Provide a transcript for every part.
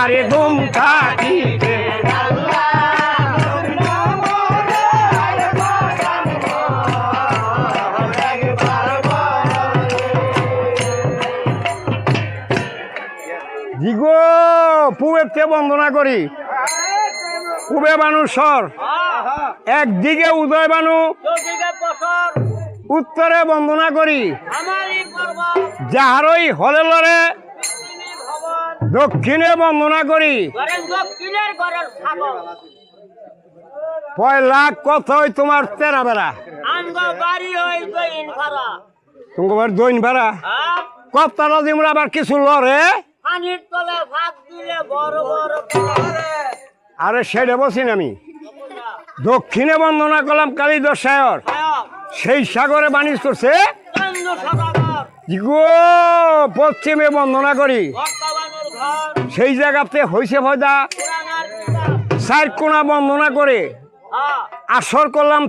আরে ঘুম থাকিবে জিগো পুবেতে বন্দনা করি পুবে মানুষর একদিকে উদয় বানু উত্তরে বন্দনা করি যাহারই হলে লড়ে দক্ষিণে বন্দনা করি পয়লা কতই তোমার তেরা বেড়া তোমার দৈন ভাড়া কতটা দিমরা আবার কিছু লড়ে আরে সেটা বসিন আমি দক্ষিণে বন্দনা করলাম কালী দশায়র সেই সাগরে বাণিজ্য করছে গো পশ্চিমে বন্দনা করি সেই জায়গাতে হইছে ফয়দা চার কোনা বন্দনা করে আসর করলাম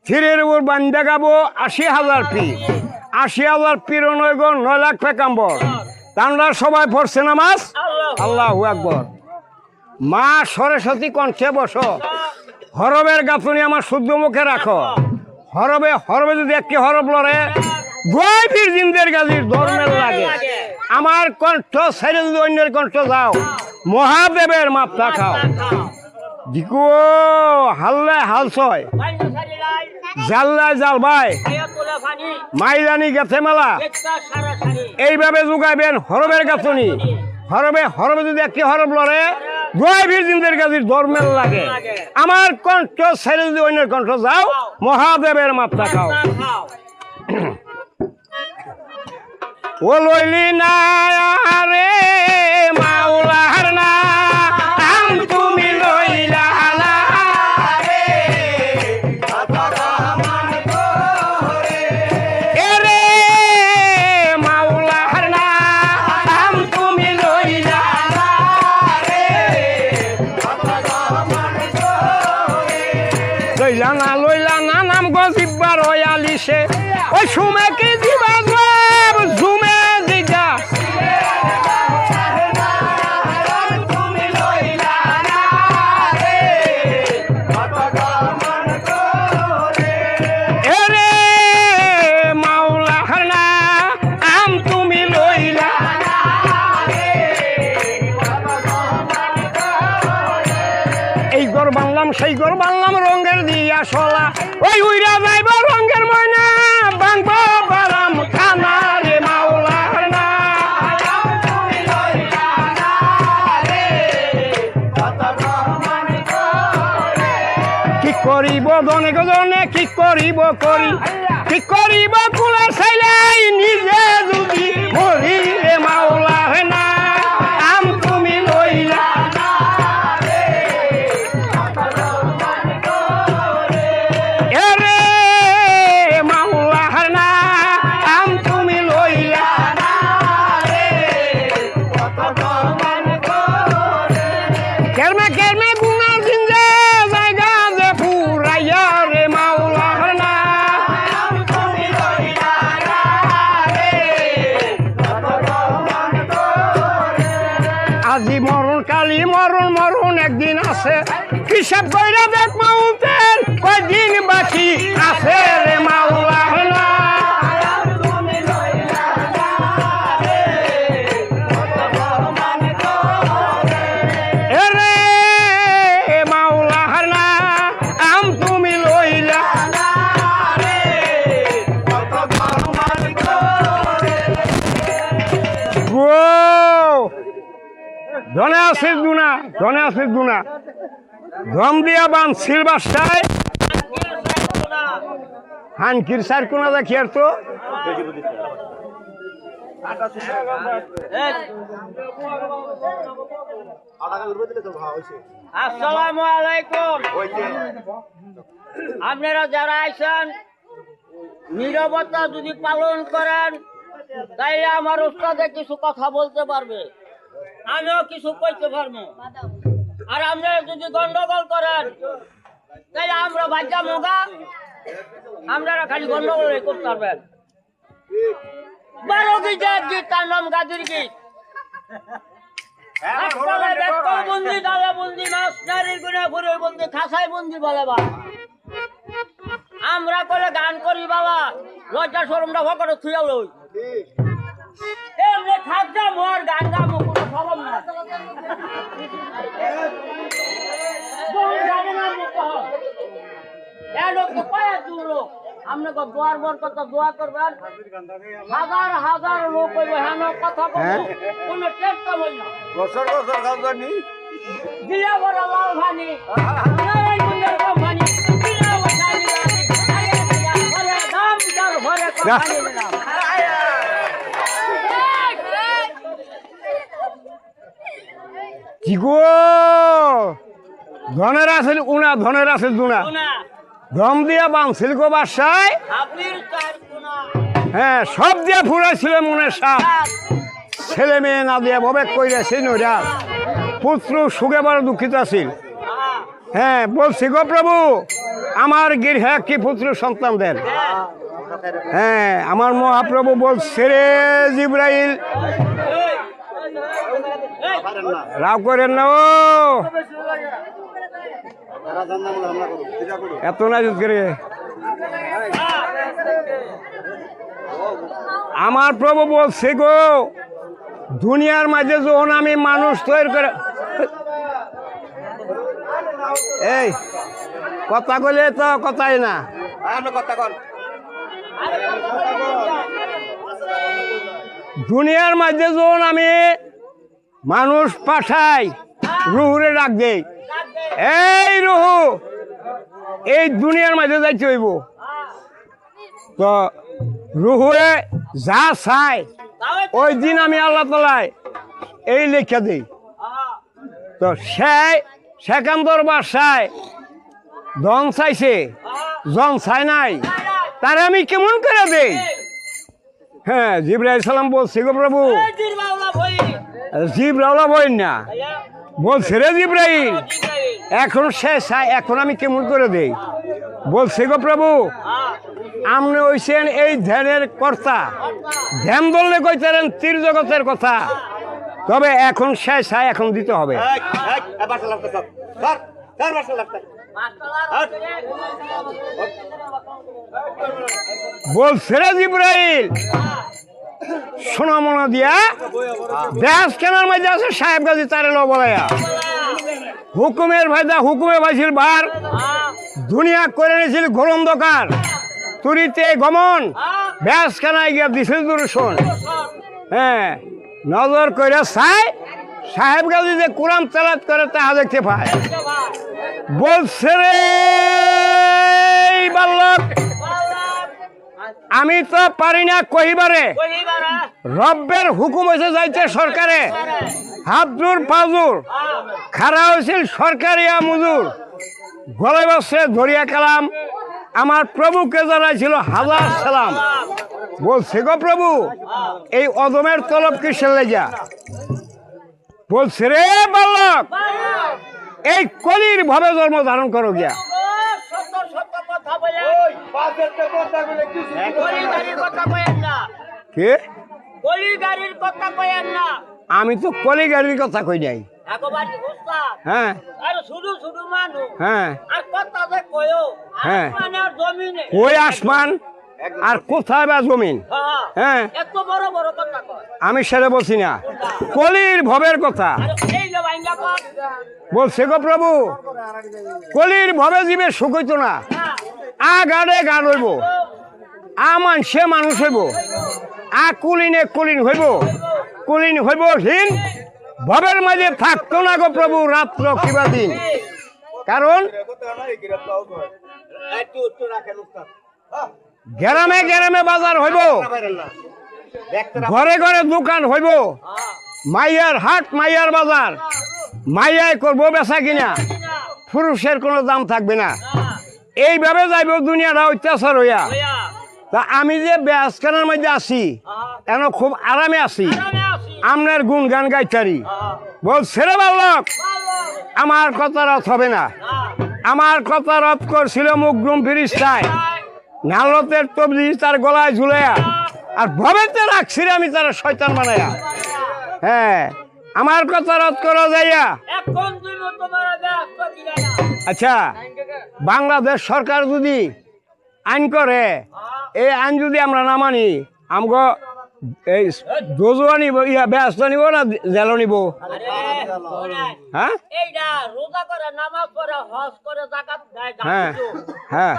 থিরের উপর বান্ধা গাবো ৮০,০০০ পি ৮০,০০০ পির ৯ লাখ পেকাম্বর তারা সবাই পড়ছে নামাজ আল্লাহু আকবার মা সরস্বতী কণ্ঠে বসো হরবের গাঁথনি আমার শুদ্ধ মুখে রাখো হরবে যদি একটি হরব লড়ে গভীর জিন্দের গাজির ধর্মের লাগে আমার কণ্ঠ ছেড়ে যদি অন্যের কণ্ঠ যাও মহাদেবের মাপটা খাও জিকো হাল্লায় হাল ছয় জাল্লায় জাল ভাই মাইলানি গেছে মেলা এইভাবে যোগাইবেন হরবের গাঁথনি হরবে যদি একটি হরব লড়ে গভীর জিন্দের গাজির ধর্মের লাগে আমার কণ্ঠ ছেড়ে যদি অন্যের কণ্ঠ যাও মহাদেবের মাপটা খাও ও লইলি না রে মাওলার না তুমি লইলা না রে এরে মাওলার না তুমি লইলা না রে লইলা না নাম গজিবার আলিশে ওই সুমে কি দিবা ঝুমে দিগা এরে মাওলা না আম তুমি লইলা এই ঘর বাংলাম সেই ঘর বাংলাম রঙের দিয়া সলা ওই উইরা যাইব রঙের ময়না বাংব বারাম খানা রে মাওলা না কি করিব দনে গজনে কি করিব কি করিব কুলে চাইলাই নিজে যদি মরি রে মাওলা না আম তুমি লইলা আজি মরণ কালি মরণ একদিন আছে হিসাব কইরা দেখ মাউন্টের কয়দিন বাকি আছে রে মাওলা না এরে মাওলা না আম তুমি লইলা ধনে আছে দুনা ধম দিয়া বান সিলবাসটায় হানকির সার কোনা দেখি আর তো আসসালামু আলাইকুম। আপনারা যারা আইছেন নীরবতা যদি পালন করেন তাইলে আমার উস্তাদে কিছু কথা বলতে পারবে, আমিও কিছু কইতে পারবো। আর আমরা যদি গন্ডগোল করেন তাইলে আমরা বাচ্চা মোগা, আপনারা খালি গন্ডগোল করতে পারবেন। 12 গীতের গীত, তার নাম গাদির গীত। হাসপাতালে বেত্তল বন্দি, ডালে বন্দি, মাছ নারীর গুণে ঘুরে বন্দি, খাসায় বন্দি বলে বা। আমরা করে গান করি বাবা, লজ্জা শরমটা ভকরে থুয়া লই। এমনি থাকতে মোর গান গামো কোনো খবর না। কোন গানে না মুখ হয়। এ লোক তো কয়েক দূর লোক। আপনাকে দোয়ার বর কথা দোয়া করবেন। হাজার হাজার লোক হইব হেন কথা বলবো, কোনো চেষ্টা হই না। বছর বছর খাওয়ানি দিয়া বড় লাল ভানি, নারায়ণ মুন্ডের কোম্পানি, দিয়া বসানি রানি, আগে দিয়া ঘরে দাম দার ঘরে কোম্পানি দিলাম। কি গো ধনের আছে উনা, ধনের আছে দুনা, শোনা, দম দিয়া বাঁধছিল গো বাসায়। আপনির চার শোনা, হ্যাঁ, সব দিয়া ফুরাইছিল মনের সাপ। ছেলে মেয়ে না দিয়া ভবে কইরাছে নইরা, পুত্র সুখে বড় দুঃখিত আছিল। হ্যাঁ, বলছি গো প্রভু আমার গৃহে কি পুত্র সন্তান দেন। হ্যাঁ, আমার মহাপ্রভু বলছে রে জিব্রাইল, রাগ করেন না, ও এত নাজুক করে। আমার প্রভু বলছে গো দুনিয়ার মাঝে যখন আমি মানুষ তৈরি করে, এই কথা কইলে তো কথাই না, দুনিয়ার মাঝে যখন আমি মানুষ পাঠাই, রুহুরে ডাক দেই, এই রুহু এই দুনিয়ার মাঝে যাইতে হইব। তো রুহুরে যা চাই ওই দিন আমি আল্লাহ তাআলায় এই লেখা দিই। তো সেকান্দর বাসায় ধন চাইছে, জন চাই নাই, তারে আমি কেমন করে দেই? হ্যাঁ, জিবরাইল সালাম বলছে গো প্রভু, জিবরাইল বইন না, বলছে রে জিবরাইল এখন সে চাই, এখন আমি কেমন করে দেই? বলছে গো প্রভু আপনি হইছেন এই ধ্যানের কর্তা, ধ্যান বললে কইতারেন তীর জগতের কথা, তবে এখন সে চাই, এখন দিতে হবে। বলছে রে জিবরাইল শোনা মনে দিয়া ব্যাস কেনার মধ্যে আছে সাহেব গাজী তারে লো বলাইয়া, হুকুমের ভাইদা হুকুমে ভাইছিল বার, দুনিয়া করে নিয়েছিল ঘোর অন্ধকার, তুরিতে গমন ব্যাস কেনায় গিয়া দিছিল দূরশন। হ্যাঁ, নজর করে চাই সাহেব গাজী যে কোরআন তেলাওয়াত করে তাহা দেখতে পায়। বলছে রে বালক আমি তো পারি না কহিবারে, রব্বের হুকুম হয়েছে যাইতে সরকারে, হাতজোর পাজুর খাড়া হয়েছিল সরকারিয়া মুজুর, গলে বসে ধরিয়া কালাম আমার প্রভুকে জানাইছিল হাজার সালাম। বলছে গো প্রভু এই অদমের তলব কিসের লেগা? বলছে রে বালক এই কলির ভাবে জন্ম ধারণ করো গিয়া। কে আমি তো কলি গাড়ির কথা কই নাই। হ্যাঁ হ্যাঁ হ্যাঁ, ওই আসমান আর কোথায় বা জমিন। হ্যাঁ, আমি সেটা বলছি না, কলির ভবের কথা বলছে গো প্রভু। কলির ভবে জীবে সুখ হইতো না, আ গাড়ে গান হইব, আ মানুষে মানুষ হইব, আ কুলিনে কুলিন হইব, কুলিন হইব হীন, ভবের মাঝে থাকতো না গো প্রভু রাত্র কিবা দিন। কারণ গ্রামে গ্রামে বাজার হইব, ঘরে ঘরে দোকান হইব, মাইয়ার হাট মাইয়ার বাজার, মাইয়াই করবো বেচা কিনা, পুরুষের কোনো দাম থাকবে না। এইভাবে যাইব দুনিয়াটা অত্যাচার হইয়া। তা আমি যে বেচখানার মধ্যে আছি এখন খুব আরামে আছি, আপনার গুণগান গাইতারি। বলছে রে বালক আমার কথা রথ হবে না, আমার কথা রথ করছিল মুগরুম ফিরিস্তায়, নালতের তবজি তার গলায় ঝুলাইয়া, আর ভবেতে রাখছি আমি তার শয়তান বানাইয়া। হ্যাঁ, আমার কথা রদ করা যাইয়া এখন তুমি তোমার ব্যস্ত দিলে না আচ্ছা বাংলাদেশ সরকার যদি আইন করে এই আইন যদি আমরা না মানি আমগো এই দোজোয়া নিব ইয়া ব্যস্ত নিব না জেল নিব আরে শোনেন, হ্যাঁ এইটা রোজা করে নামাজ পড়ে হজ করে যাকাত দেয় হ্যাঁ, হ্যাঁ।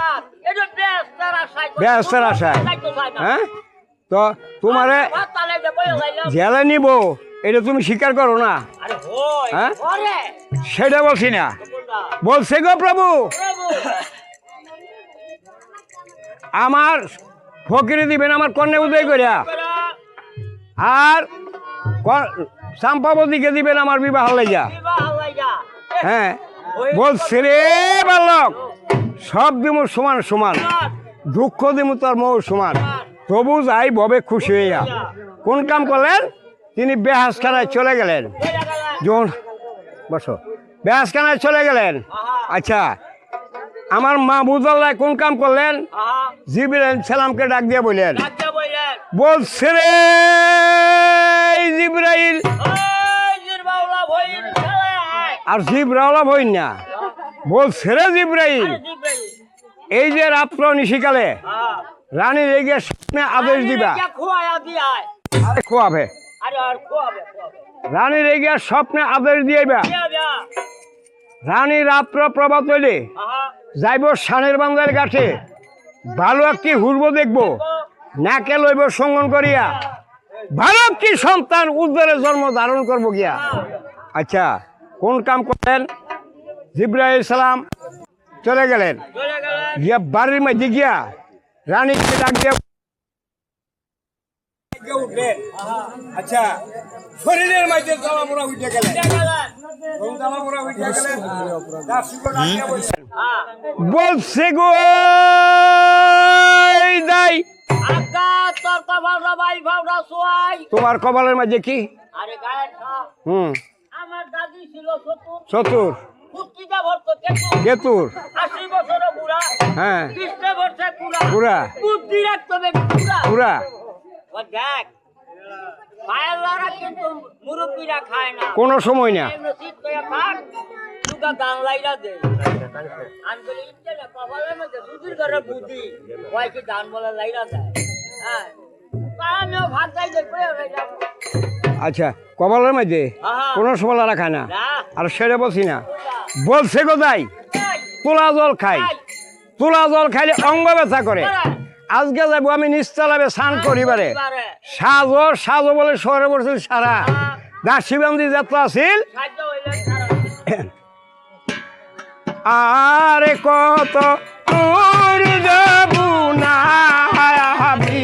এটা ব্যস্তার আশায় করে, ব্যস্তার আশায়। যাইতে চায় না। হ্যাঁ তো তোমারে ভাত তালে যে বইয়ে যাইলাম। জেলে নিব এটা তুমি স্বীকার করো না আরে হয়, হ্যাঁ? করে। সেটা বলছি না বলবা, বলছে গো প্রভু প্রভু, আমার ফকিরে দিবেন আমার কন্যা উদয় করিয়া করে, আর চাম্পাবতীকে দিবেন আমার বিবাহ লাইয়া বিবাহ হইয়া। হ্যাঁ বলছে রে বালক সব দিমু সমান সমান দুঃখ দিমু তোর মৌ সমান তবু যাই ববে খুশি হইয়া কোন কাম করলেন তিনি বেহাসখানায় চলে গেলেন বইয়া গেলেন। যখন বসো বেহাসখানায় চলে গেলেন আচ্ছা আমার মা বুঝাল্লাহ কোন কাম করলেন আহা, জিবরাইল সালামকে ডাক দিয়ে বললেন ডাকতে বললেন, বলছে রে এই জিবরাইল ওই জিরবাউলা ভইন ছেলে, আর জিব্রাইল হইন না বলছে রে জিবরাইল আরে জিব্রাইল, এই যে রাত্র নিশিকালে আহা, রানীর এগিয়ে সামনে আদেশ দিবা আরে খুয়ায়া দিয়ায়। আরে খোয়াবে আরে আর খুয়াবে, খুয়াবে। রানীর এগিয়ে স্বপ্নে আদেশ দিয়েবা দিয়া দিয়া, রানী রাত্র প্রভাত হইলে আহা, যাইব সানের বান্দার কাছে ভালো একটি হুরব দেখবো নাকে লইব সঙ্গন করিয়া ভালো একটি সন্তান উদ্ধারে জন্ম ধারণ করবো গিয়া আচ্ছা কোন কাম করলেন জিব্রাইল সালাম চলে গেলেন চলে গেলেন। গিয়া বাড়ির মধ্যে গিয়া রানীকে ডাক দিয়া উঠলেন আচ্ছা শরীরের মধ্যে জ্বালা পোড়া উঠে গেলেন দিয়া গেলেন। জ্বালা পোড়া উঠে গেলেন দাসীকে ডাক দিয়া বলছেন, হ্যাঁ, বলছে গো এই দাই আজ্ঞা তোর কপালটা বাই ভাবটা শোয়াই। তোমার কপালের মাঝে কি আরে গায়ের সাপ, আমার দাদি ছিল চতুর, চতুর পুত্রিকা ভর্ত কেতু, গেতুর 80 বছরের বুড়া, হ্যাঁ 20 বছর কুড়া, পুরা বুদ্ধি রাখতে হবে কুড়া। পুরা ও দেখ, পায়ের লড়া কিন্তু মুরব্বীরা খায় না। কোনো সময় না এমনি শীত করে থাক, দুটা গান লাইরা দে। আমি বলি, ইচ্ছে না, কপালের মধ্যে সুধীর ঘরে বুদ্ধি, ওই কি গান বলে লাইরা দেয়। হ্যাঁ, তা আমিও ভাত যাইতে করে রইলাম। আচ্ছা কপালের মাঝে আহা। কোনো সময় রাখায় না না, আর সেটা বলছি না বলছে গো দাই এই, তোলা জল খাই এই, তোলা জল খাইলে অঙ্গ ব্যথা করে করে, আজকে যাবো আমি নিস্তালাবে স্নান করিবারে এবারে, সাজো সাজো বলে শহরে বলছিল সারা দাসীবান্দি যত আছিল সাহায্য হইলেন সারা। আরে কত দূর যাবো না আমি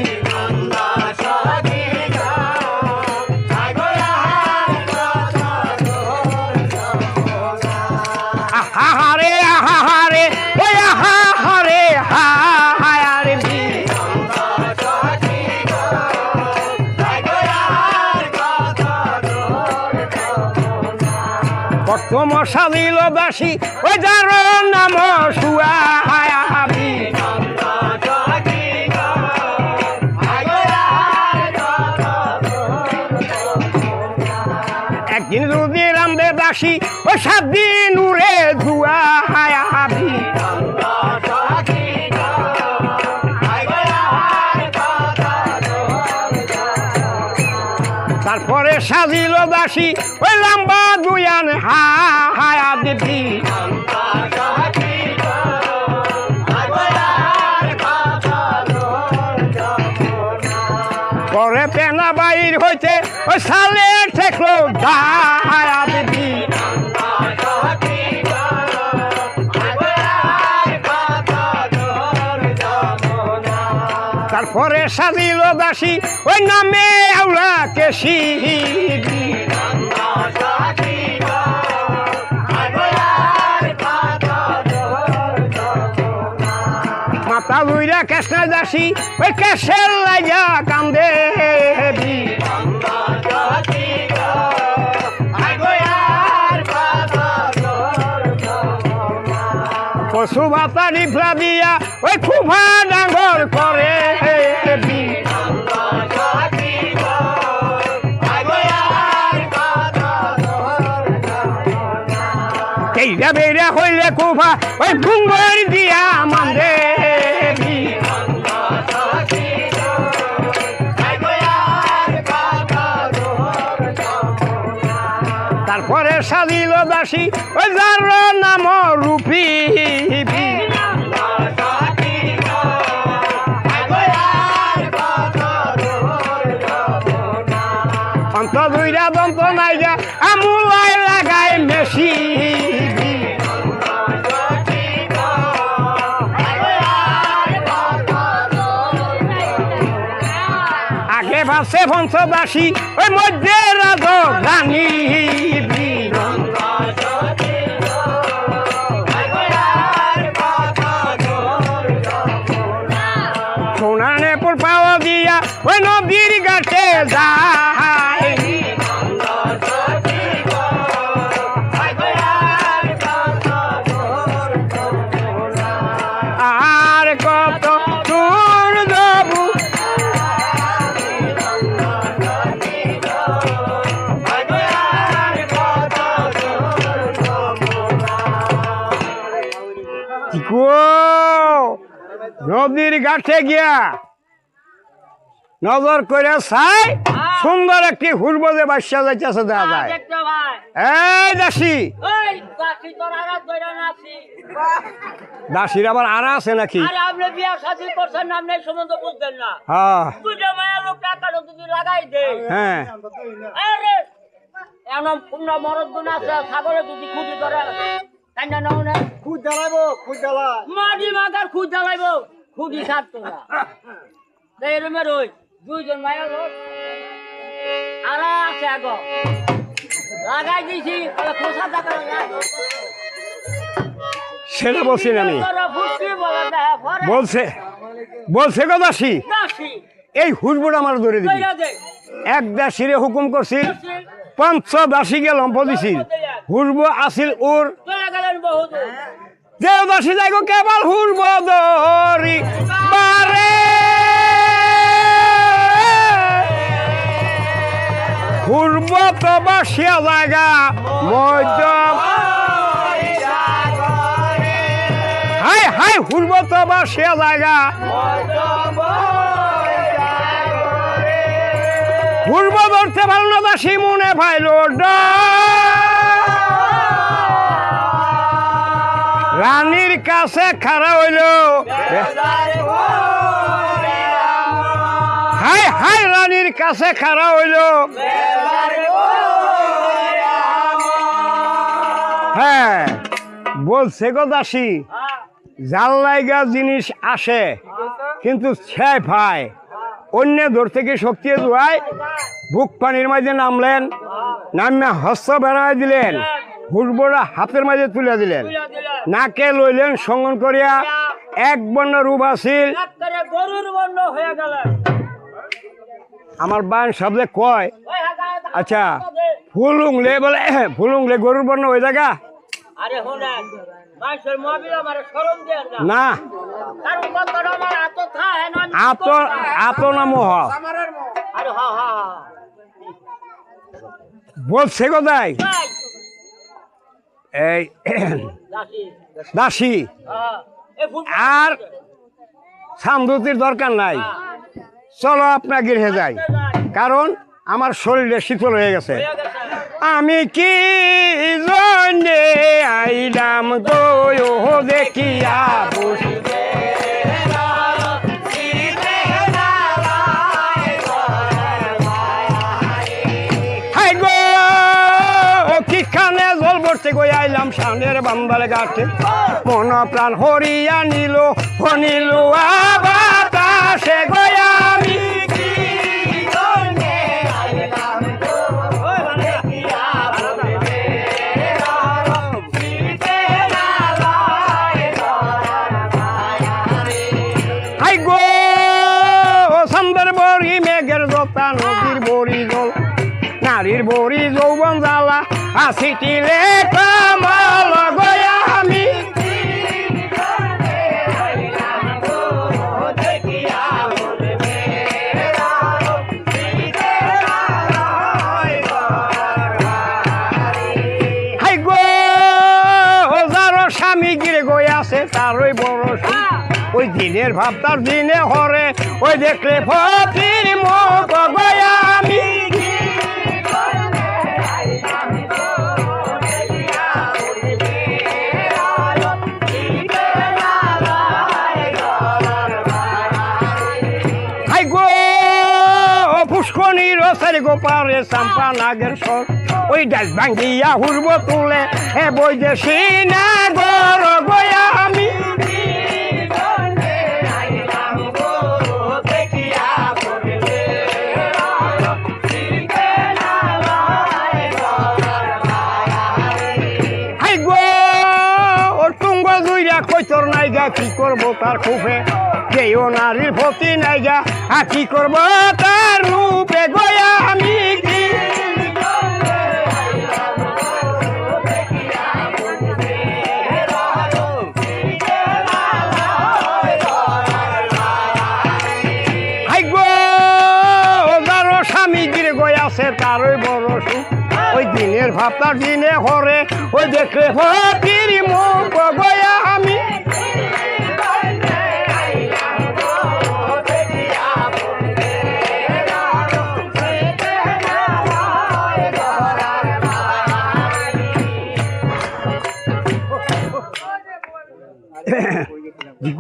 আহারে আহারে ওই আহারে হায়ারে বি প্রথম সাজিল দাসী ওই যার নাম শুয়া হায়াবি একদিন যদি রামবে দাসী ওই 7 দিন উড়ে ধুয়া হায়াবি তারপরে সাজিল দাসী ওই লম্বা দুয়ান হায়া দেবী পরে পেনা বাইর হইতে ওই সালে ঠেকলো হায়া দেবী তারপরে সাজিল দাসী ওই নামে আউলা কেশি মাতা লুইরা কেশনা দাসী ওই কেশের লাগা কান্দে পশু ভাতা রিফলা দিয়া ওই খুভা ডাঙ্গর করে এইটা বেড়া হইলে কুফা ওই ঘুঙ্গর দিয়া মানবে তারপরে সাজিল দাসী ওই যার নাম রূপী অন্ত দুইরা দন্ত নাই যা আমুলাই লাগাই মেশি আগে ভাবছে পঞ্চদাসী ওই মধ্যে রাজ রানী সোনানে পুর পাওয়া দিয়া ওই নদীর ঘাটে যায় আর কত দূর যাবো নদীর ঘাটে গিয়া নজর করে চাই সুন্দর একটি হুরবজে বাসা যাইতেছে দেখা যায় এই দাসী দাসীর আবার আনা আছে নাকি হ্যাঁ সাগরে যদি খুঁজি ধরে খুঁজ জ্বালাইবো খুঁজ জ্বালা মাটি মাথার খুঁজ জ্বালাইবো খুঁজি ছাড়তো না এরমের ওই দুইজন মায়ের লোক আর আছে আগ লাগাই দিছি খোসা টাকা সেটা বলছি আমি বলছে গো দাসী এই হুজবুট আমার ধরে দিবি এক দাসীরে হুকুম করছিল পঞ্চদাসী গেল দিছিল হুজব আসিল ওর যে দাসী যাই গো কেবল হুজব দরি বারে হুজব তো বাসিয়া জায়গা মধ্য হাই হাই হুজব তো বাসিয়া জায়গা হুজব ধরতে পারল না দাসী মনে পাইল রানীর কাছে খাড়া হইল হাই হাই রানীর কাছে খাড়া হইল হ্যাঁ বলছে গো দাসী জাল লাইগা জিনিস আসে কিন্তু ছে ভাই অন্য ধরতে কি শক্তি জুয়ায় বুক পানির মাঝে নামলেন নামে হস্ত বেড়াই দিলেন হুজবরা হাতের মাঝে তুলে দিলেন নাকে লইলেন সঙ্গন করিয়া এক বর্ণ রূপ আসিল আমার বান শব্দে কয় আচ্ছা ফুলুংলে বলে ফুলুংলে গরুর বর্ণ ওই জায়গা না আত না মোহ বলছে কোথায় এই দাসী আর সামদুতির দরকার নাই চলো আপনার গৃহে যাই কারণ আমার শরীরে শীতল হয়ে গেছে আমি কি জন্যে আইলাম গো দেখিয়া বসিবে হাই গো কিখানে জল ভরতে গই আইলাম সামনের বাম্বালে গাছে মন প্রাণ হরিয়া নিল হনিল বাতাসে গয়া আমি নারীর বড়ি যৌবন জ্বালা আসিটিলে কামাল গয়া আমি হাই গো তারই বড় সুখ ওই দিনের ভাব তার দিনে হরে ওই দেখলে ফকির মুখ গয়া আমি হাই গো পুষ্কনির সারি গোপারে চাম্পা নাগের সর ওই ডাল ভাঙ্গিয়া হুরব তুলে হে বৈদেশি না গর গয়া আমি হাই গো ওর তুঙ্গ জুইরা কইতর নাইগা কি করবো তার খুফে যেও নারীর প্রতি নাইগা কি করবো তার রূপে গয়া আমি কি হাই গো যারো স্বামী গিরে গয়াছে তারই বড় সুখ ওই দিনের ভাব তার দিনে হরে ওই দেখলে ফকির মুখ গয়া আমি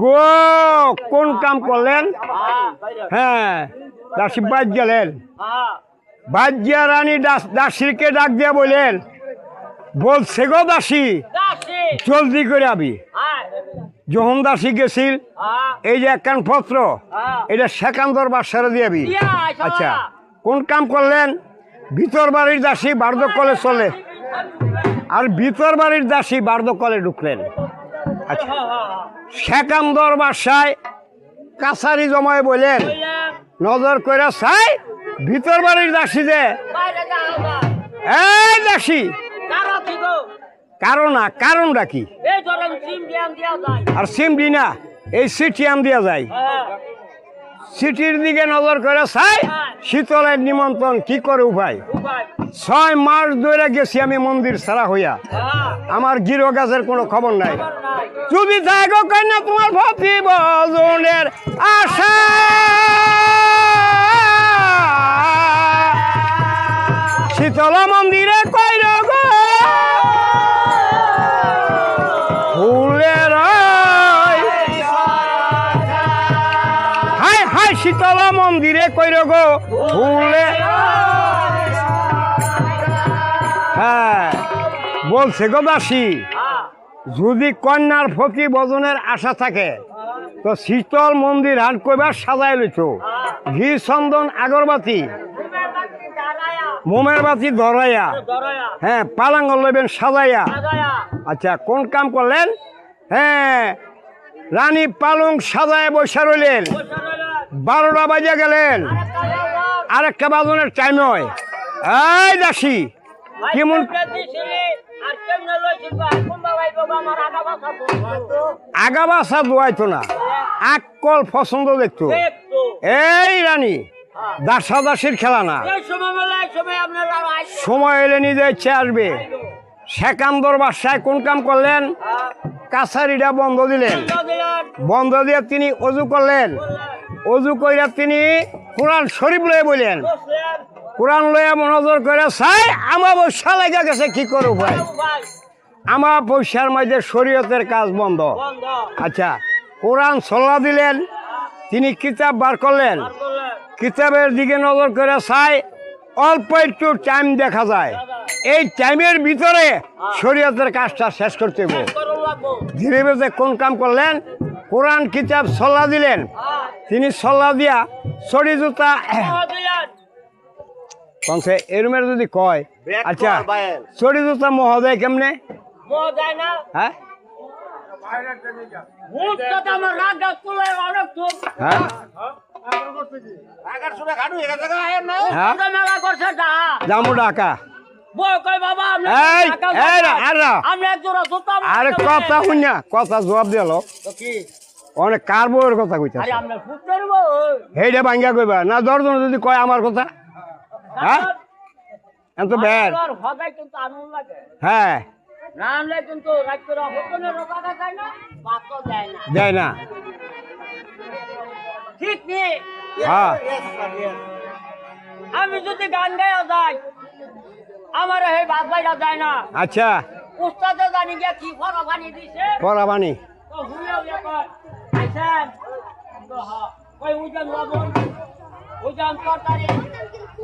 গো কোন কাম করলেন হ্যাঁ দাসী বাদ গেলেন বাজ্যা রানী দাসীকে ডাক দিয়া বললেন বলছে গো দাসী জলদি করে আবি যখন দাসী গেছিল এই যে একখান পত্র এটা সেকান্দর বাসারে দিয়াবি আচ্ছা কোন কাম করলেন ভিতর বাড়ির দাসী বার্ধক্যলে চলে আর ভিতর বাড়ির দাসী বার্ধক্যলে ঢুকলেন আচ্ছা সেকান্দর বাসায় কাছারি জমায় বললেন নজর করে চাই ভিতর বাড়ির দাসী যে এই দাসী কারণ না কারণটা কি আর সিমডি না এই সিটিয়াম দেওয়া যায় সিটির দিকে নজর করে চাই শীতলের নিমন্ত্রণ কি করে উপায় 6 মাস ধরে গেছি আমি মন্দির ছাড়া হইয়া আমার গিরো গাছের কোনো খবর নাই যদি থাকো কন্যা তোমার ভক্তি ভজনের আশা শীতল মন্দিরে কইর গো ফুলের হাই হাই শীতল মন্দিরে কইর গো ফুলে হ্যাঁ বলছে গো দাসী যদি কন্যার ফকি ভজনের আশা থাকে তো শীতল মন্দির হাট কইবার সাজাই লইছ ঘি চন্দন আগরবাতি মোমের বাতি ধরাইয়া হ্যাঁ পালাঙ্গ লইবেন সাজাইয়া আচ্ছা কোন কাম করলেন হ্যাঁ রানী পালং সাজায় বসে রইলেন 12টা বাজে গেলেন আরেকটা বাজনের টাইম হয় এই দাসী কেমন আগা বাসা দোয়াইতো না আকল পছন্দ দেখতো এই রানী দাসা দাসির খেলা না সময় এলে নিজে ইচ্ছে আসবে সেকান্দর বাসায় কোন কাম করলেন কাছারিটা বন্ধ দিলেন বন্ধ দিয়ে তিনি অজু করলেন অজু কইরা তিনি কোরআন শরীফ লয়ে বললেন কোরআন লয়ে নজর করে চাই আমার বৈশা লাগা গেছে কি করব ভাই আমার পয়সার মধ্যে শরীয়তের কাজ বন্ধ আচ্ছা কোরআন সল্লা দিলেন তিনি কিতাব বার করলেন কিতাবের দিকে নজর করে চাই অল্প একটু টাইম দেখা যায় এই টাইমের ভিতরে শরীয়তের কাজটা শেষ করতে হবে ধীরে ধীরে কোন কাম করলেন কোরআন কিতাব সল্লা দিলেন তিনি সল্লা দিয়া চড়ি জুতা কনসে এরমের যদি কয় আচ্ছা চড়ি জুতা মহোদয় কেমনে হ্যাঁ যাবো ঢাকা আরে কথা শুনিয়া কথা জবাব দিল অনেক কার বউয়ের কথা কইতা সেইটা ভাঙ্গা কইবা না 10 জন যদি কয় আমার কথা হ্যাঁ এত বের হ্যাঁ না আনলে কিন্তু রাজ্যের অবতনের টাকা দেয় না, ভাতও দেয় না। দেয় না। ঠিক নেই। হ্যাঁ আমি যদি গান গাইয়া যাই, আমার এই ভাত বাইরা যায় না। আচ্ছা উস্তাদে জানি গিয়া কি ফরা বানিয়ে দিছে, পরাবানি তো হুইয়া হুইয়া কয়, আইছেন? তো হ্যাঁ। কই উজান লবণ, উজান তরকারি,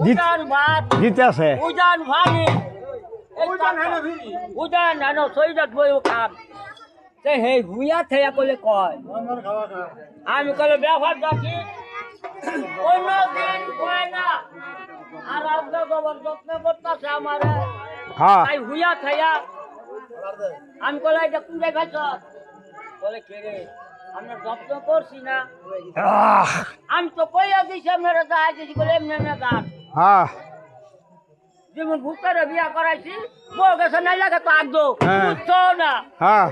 উজান ভাত, দিতে আছে। উজান ভানি, উজান হেন সৈজাত বইও খান। তে হে হুইয়া থেয়া কইলে কয়, আমি কইলে ব্যবহার দেখি অন্য দিন কয় না। আর আপনার গোবর যত্ন করতেছে আমার, হ্যাঁ তাই হুইয়া থেয়া। আমি কইলে এটা কোন জায়গায় খাইছ? বলে কে রে, আমরা যত্ন করছি না। আহ, আমি তো কইয়া দিছি আপনারা যাই দিছি বলে এমনি না গান। হ্যাঁ যেমন ভুতরে বিয়া করাইছি, বউ গেছে নাই লাগে তো আগদো, হ্যাঁ। বুঝছো না। হ্যাঁ